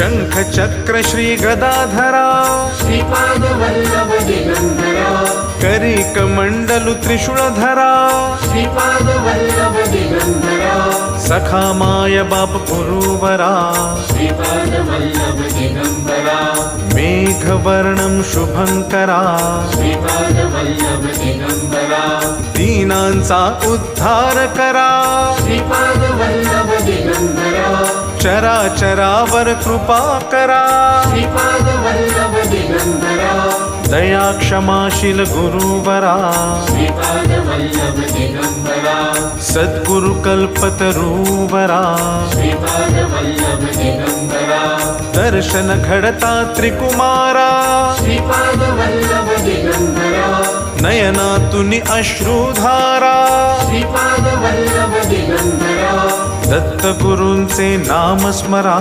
शंख चक्र श्री गदाधरा श्रीपाद वल्लभ दिगंबरा करी कमंडलु त्रिशूलधरा श्रीपाद वल्लभ दिगंबरा सखा माय बाप पुरुवरा श्रीपाद वल्लभ दिगंबरा मेघवर्णं शुभंकरा श्रीपाद वल्लभ दिगंबरा दीनांचा उद्धार करा श्रीपाद वल्लभ दिगंबरा चराचरावर कृपा करा श्रीपाद वल्लभ दिगंबरा दया क्षमाशील गुरुवरा श्रीपाद वल्लभ दिगंबरा सद्गुरु कल्पतरुवरा श्रीपाद वल्लभ दिगंबरा दर्शन घडता त्रिकुमारा श्रीपाद वल्लभ दिगंबरा नयनातुनि अश्रुधारा श्रीपाद वल्लभ दिगंबरा दत्तगुरूंचे नाम स्मरा